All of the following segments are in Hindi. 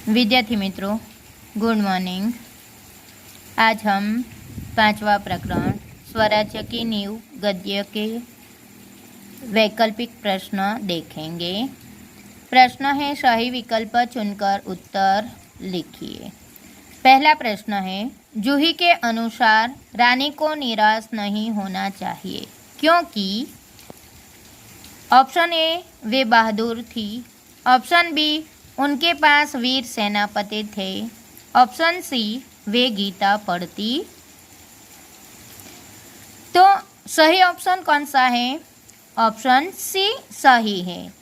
विद्यार्थी मित्रों, गुड मॉर्निंग। आज हम 5वां प्रकरण स्वराज्य की नींव गद्य के वैकल्पिक प्रश्न देखेंगे। प्रश्न है, सही विकल्प चुनकर उत्तर लिखिए। पहला प्रश्न है, जूही के अनुसार रानी को निराश नहीं होना चाहिए क्योंकि ऑप्शन ए वे बहादुर थी, ऑप्शन बी उनके पास वीर सेनापति थे, ऑप्शन सी वे गीता पढ़ती। तो सही ऑप्शन कौन सा है? ऑप्शन सी सही है।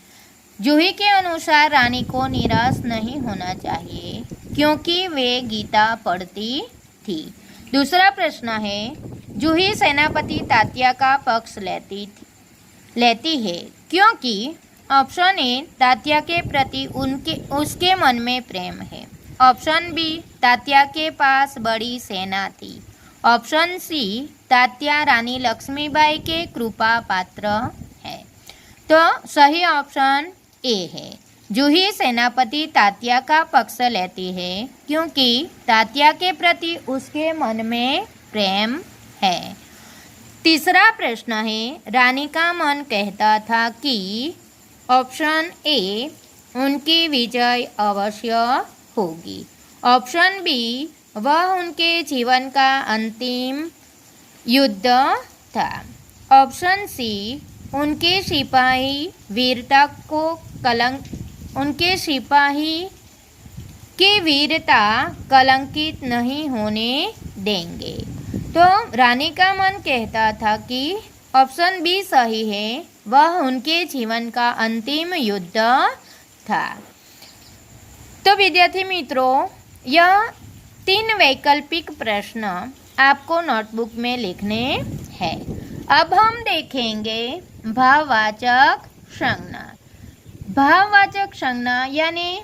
जूही के अनुसार रानी को निराश नहीं होना चाहिए क्योंकि वे गीता पढ़ती थी। दूसरा प्रश्न है, जूही सेनापति तात्या का पक्ष लेती है क्योंकि ऑप्शन ए तात्या के प्रति उसके मन में प्रेम है, ऑप्शन बी तात्या के पास बड़ी सेना थी, ऑप्शन सी तात्या रानी लक्ष्मीबाई के कृपा पात्र है। तो सही ऑप्शन ए है। जूही सेनापति तात्या का पक्ष लेती है क्योंकि तात्या के प्रति उसके मन में प्रेम है। तीसरा प्रश्न है, रानी का मन कहता था कि ऑप्शन ए उनकी विजय अवश्य होगी, ऑप्शन बी वह उनके जीवन का अंतिम युद्ध था, ऑप्शन सी उनके सिपाही की वीरता कलंकित नहीं होने देंगे। तो रानी का मन कहता था कि ऑप्शन बी सही है, वह उनके जीवन का अंतिम युद्ध था। तो विद्यार्थी मित्रों, यह 3 वैकल्पिक प्रश्न आपको नोटबुक में लिखने हैं। अब हम देखेंगे भाववाचक संज्ञा। भाववाचक संज्ञा यानी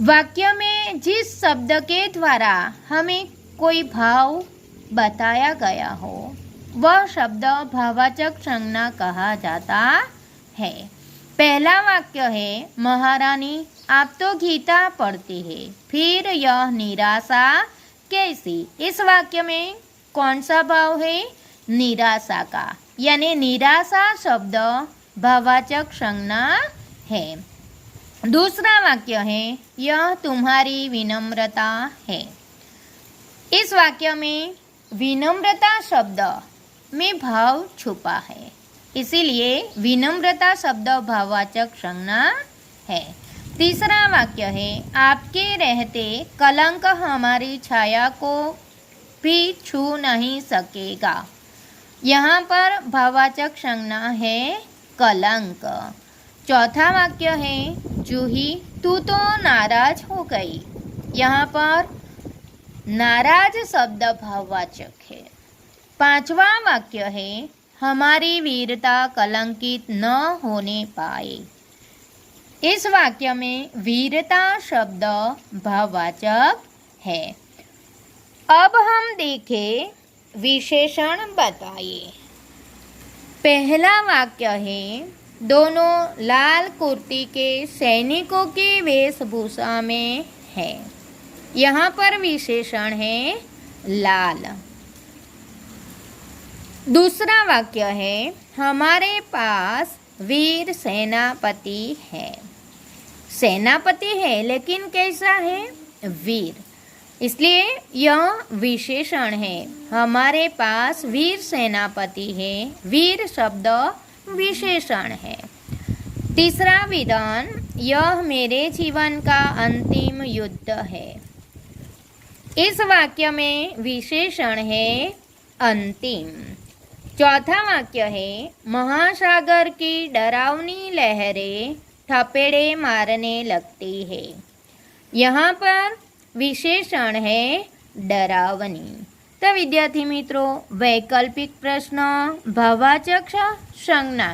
वाक्य में जिस शब्द के द्वारा हमें कोई भाव बताया गया हो वह शब्द भाववाचक संज्ञा कहा जाता है। पहला वाक्य है, महारानी आप तो गीता पढ़ती है, फिर यह निराशा कैसी। इस वाक्य में कौन सा भाव है? निराशा का, यानी निराशा शब्द भाववाचक संज्ञा है। दूसरा वाक्य है, यह तुम्हारी विनम्रता है। इस वाक्य में विनम्रता शब्द में भाव छुपा है, इसीलिए विनम्रता शब्द भाववाचक संज्ञा है। तीसरा वाक्य है, आपके रहते कलंक हमारी छाया को भी छू नहीं सकेगा। यहाँ पर भाववाचक संज्ञा है कलंक। चौथा वाक्य है, जूही तू तो नाराज हो गई। यहाँ पर नाराज शब्द भाववाचक है। पांचवा वाक्य है, हमारी वीरता कलंकित न होने पाए। इस वाक्य में वीरता शब्द भाववाचक है। अब हम देखें विशेषण बताइए। पहला वाक्य है, दोनों लाल कुर्ती के सैनिकों की वेशभूषा में है। यहाँ पर विशेषण है लाल। दूसरा वाक्य है, हमारे पास वीर सेनापति है। सेनापति है लेकिन कैसा है? वीर, इसलिए यह विशेषण है। हमारे पास वीर सेनापति है, वीर शब्द विशेषण है। तीसरा विधान, यह मेरे जीवन का अंतिम युद्ध है। इस वाक्य में विशेषण है अंतिम। चौथा वाक्य है, महासागर की डरावनी लहरें थपेड़े मारने लगती है। यहाँ पर विशेषण है डरावनी। तो विद्यार्थी मित्रों, वैकल्पिक प्रश्न, भाववाचक संज्ञा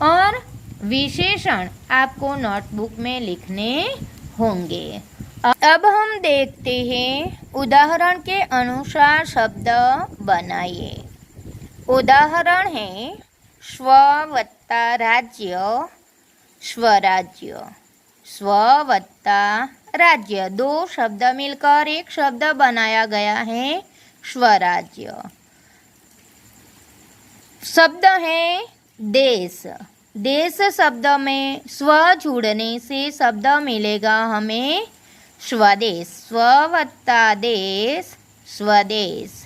और विशेषण आपको नोटबुक में लिखने होंगे। अब हम देखते हैं उदाहरण के अनुसार शब्द बनाइए। उदाहरण है, स्व वत्ता राज्य स्वराज्य। स्व वत्ता राज्य, दो शब्द मिलकर एक शब्द बनाया गया है स्वराज्य। शब्द है देश। देश शब्द में स्व जुड़ने से शब्द मिलेगा हमें स्वदेश। स्व वत्ता देश, स्वदेश।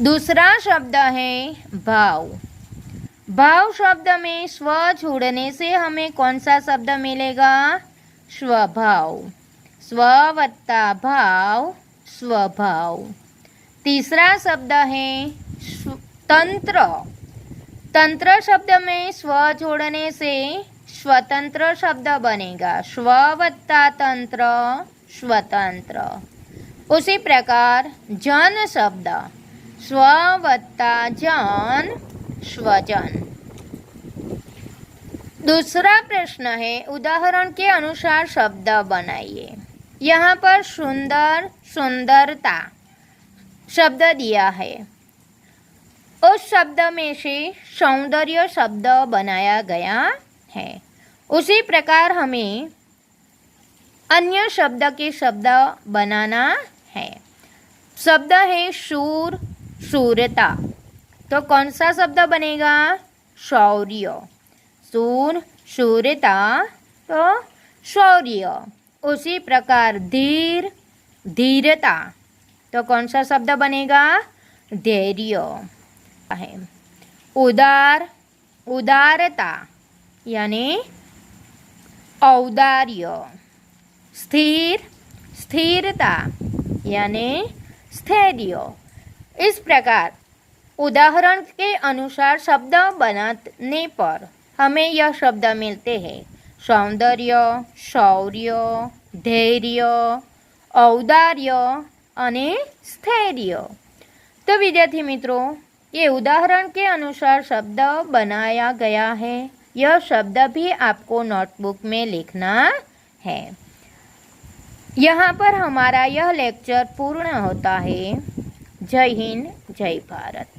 दूसरा शब्द है भाव। भाव शब्द में स्व जोड़ने से हमें कौन सा शब्द मिलेगा? स्वभाव। स्व वत्ता भाव, स्वभाव। तीसरा शब्द है तंत्र। तंत्र शब्द में स्व जोड़ने से स्वतंत्र शब्द बनेगा। स्व वत्ता तंत्र, स्वतंत्र। उसी प्रकार जन शब्द, स्व वत्ता जन, स्वजन। दूसरा प्रश्न है उदाहरण के अनुसार शब्द बनाइए। यहाँ पर सुंदर, सुंदरता शब्द दिया है। उस शब्द में से सौंदर्य शब्द बनाया गया है। उसी प्रकार हमें अन्य शब्द के शब्द बनाना है। शब्द है शूर, शूरता, तो कौन सा शब्द बनेगा? शौर्य। शूर, शूरता, तो शौर्य। उसी प्रकार धीर, धीरता, तो कौन सा शब्द बनेगा? धैर्य है। उदार, उदारता यानी औदार्य। स्थिर, स्थिरता यानी स्थैर्य। इस प्रकार उदाहरण के अनुसार शब्द बनाने पर हमें यह शब्द मिलते हैं सौंदर्य, शौर्य, धैर्य, औदार्य અને स्थैर्य। तो विद्यार्थी मित्रों, ये उदाहरण के अनुसार शब्द बनाया गया है। यह शब्द भी आपको नोटबुक में लिखना है। यहाँ पर हमारा यह लेक्चर पूर्ण होता है। जय हिंद, जय भारत।